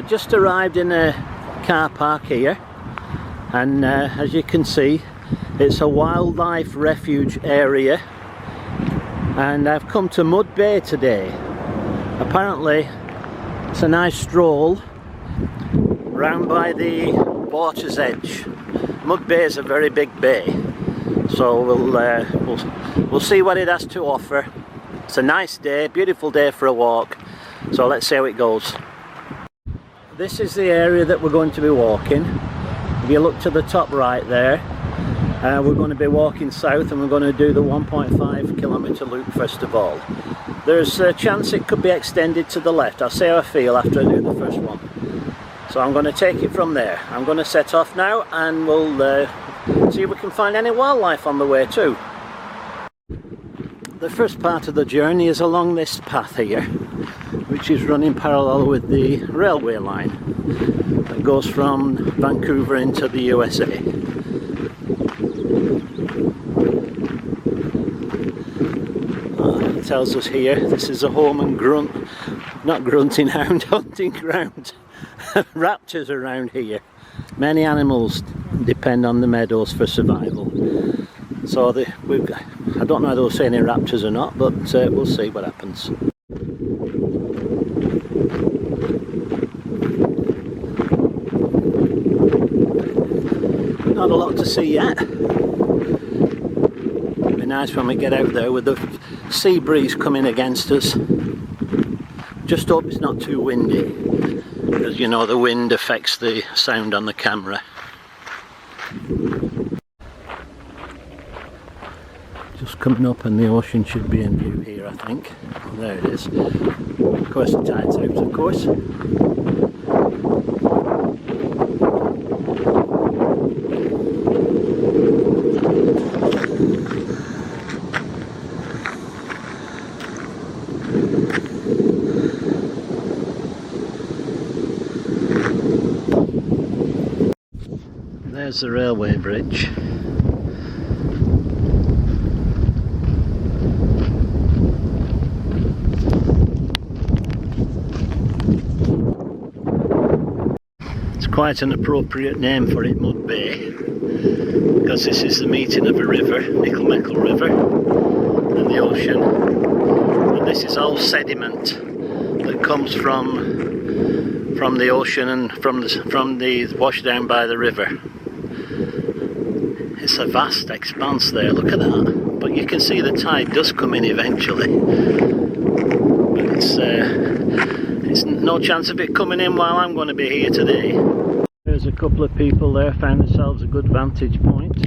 Just arrived in a car park here, and as you can see, it's a wildlife refuge area, and I've come to Mud Bay today. Apparently it's a nice stroll round by the water's edge. Mud Bay is a very big bay, so we'll see what it has to offer. It's a nice day, beautiful day for a walk, so let's see how it goes. This is the area that we're going to be walking. If you look to the top right there, we're going to be walking south, and we're going to do the 1.5 kilometre loop first of all. There's a chance it could be extended to the left. I'll see how I feel after I do the first one. So I'm going to take it from there. I'm going to set off now, and we'll see if we can find any wildlife on the way too. The first part of the journey is along this path here, which is running parallel with the railway line that goes from Vancouver into the USA. It tells us here this is a home and hunting ground. Raptors around here. Many animals depend on the meadows for survival. So I don't know whether we'll see any raptors or not, but we'll see what happens. Not a lot to see yet. It'll be nice when we get out there with the sea breeze coming against us. Just hope it's not too windy, because you know the wind affects the sound on the camera. Just coming up, and the ocean should be in view here, I think. Oh, there it is. Of course the tide's out, of course. There's the railway bridge. It's quite an appropriate name for it, Mud Bay, because this is the meeting of a river, Nickelmeckle River, and the ocean. And this is all sediment that comes from the ocean and from the washdown by the river. It's a vast expanse there, look at that. But you can see the tide does come in eventually. But it's no chance of it coming in while I'm going to be here today. There's a couple of people there, found themselves a good vantage point.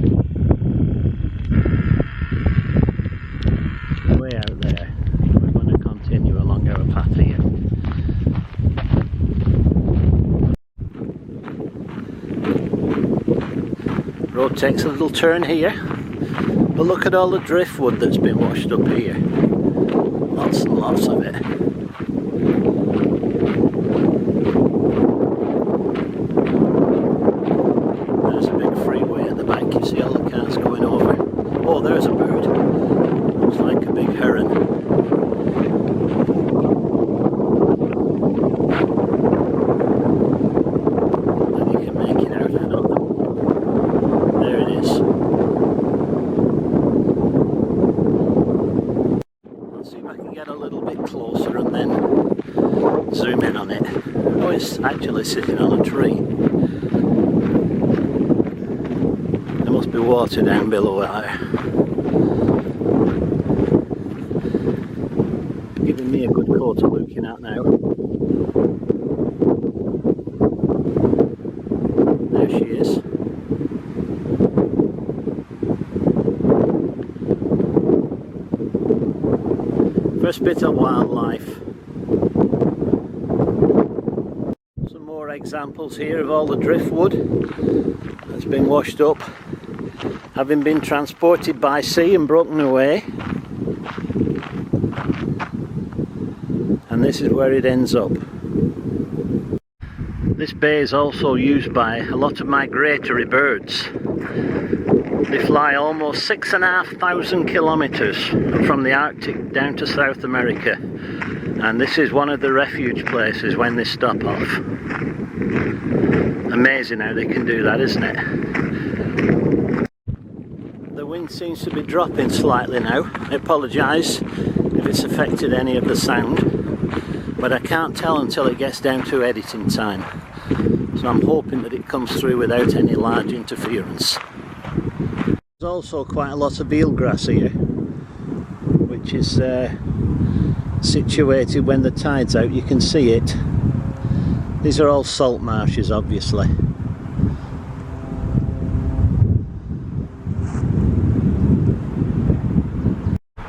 Way out there. We're going to continue along our path here. Road takes a little turn here, but look at all the driftwood that's been washed up here. Lots and lots of it. There's a big freeway at the back, you see all the cars going over. Oh, there's a bird. Looks like a big heron. Zoom in on it. Oh, it's actually sitting on a tree. There must be water down below there. Giving me a good quarter looking at now. There she is. First bit of wildlife. Examples here of all the driftwood that's been washed up, having been transported by sea and broken away, and this is where it ends up. This bay is also used by a lot of migratory birds. They fly almost 6,500 kilometres from the Arctic down to South America, And this is one of the refuge places when they stop off. Amazing how they can do that, isn't it? The wind seems to be dropping slightly now. I apologise if it's affected any of the sound, but I can't tell until it gets down to editing time. So I'm hoping that it comes through without any large interference. There's also quite a lot of eelgrass here, which is situated when the tide's out. You can see it. These are all salt marshes, obviously.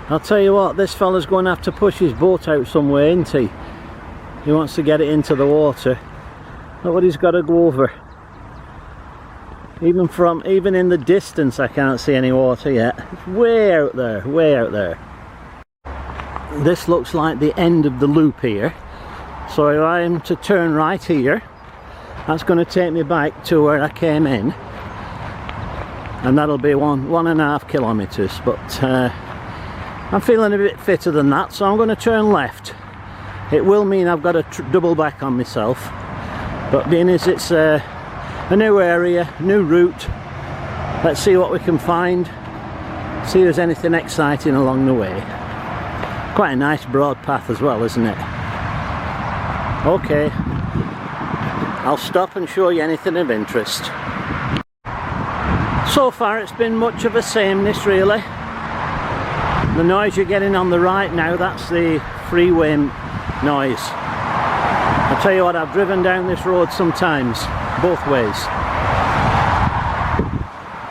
I'll tell you what, this fella's going to have to push his boat out somewhere, isn't he? He wants to get it into the water. Look what he's got to go over. Even in the distance I can't see any water yet. It's way out there, way out there. This looks like the end of the loop here. So if I am to turn right here, that's going to take me back to where I came in. And that'll be 1.5 kilometres. But I'm feeling a bit fitter than that, so I'm going to turn left. It will mean I've got to double back on myself. But being as it's a new area, new route, let's see what we can find. See if there's anything exciting along the way. Quite a nice broad path as well, isn't it? Okay, I'll stop and show you anything of interest. So far it's been much of a sameness really. The noise you're getting on the right now, that's the freeway noise. I'll tell you what, I've driven down this road sometimes, both ways.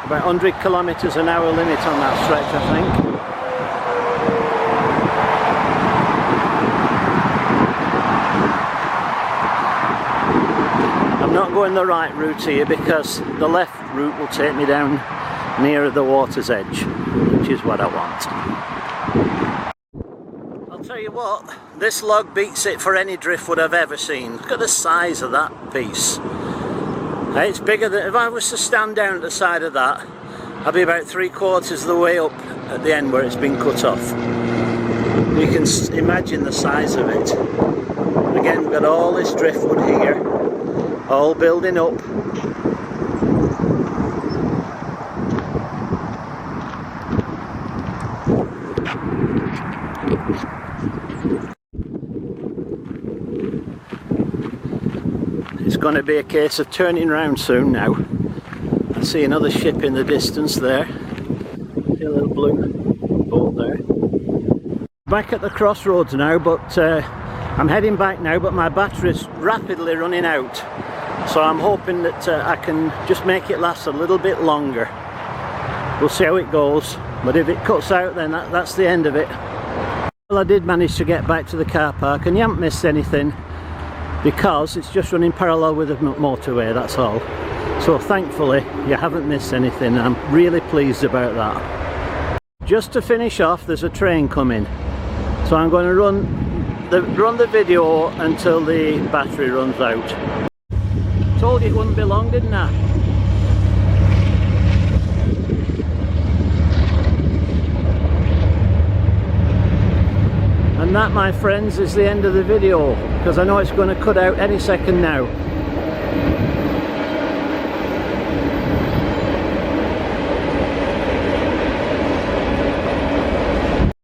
About 100 kilometres an hour limit on that stretch, I think. I'm not going the right route here because the left route will take me down nearer the water's edge, which is what I want. I'll tell you what, this log beats it for any driftwood I've ever seen. Look at the size of that piece. It's bigger than, if I was to stand down at the side of that, I'd be about 3/4 of the way up at the end where it's been cut off. You can imagine the size of it. Again, we've got all this driftwood here, all building up. It's going to be a case of turning round soon now. I see another ship in the distance there. See a little blue boat there. Back at the crossroads now, but I'm heading back now, but my battery's rapidly running out. So I'm hoping that I can just make it last a little bit longer. We'll see how it goes, but if it cuts out then that's the end of it. Well, I did manage to get back to the car park and you haven't missed anything because it's just running parallel with the motorway, that's all. So thankfully you haven't missed anything. I'm really pleased about that. Just to finish off, there's a train coming, so I'm going to run the video until the battery runs out. Told you it wouldn't be long, didn't I? And that, my friends, is the end of the video, because I know it's going to cut out any second now.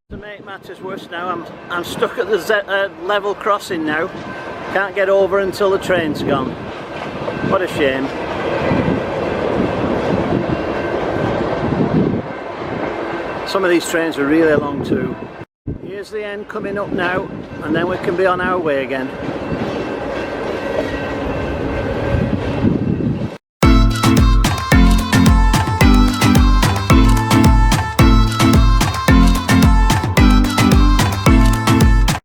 To make matters worse now, I'm stuck at the level crossing now. Can't get over until the train's gone. What a shame. Some of these trains are really long too. Here's the end coming up now, and then we can be on our way again.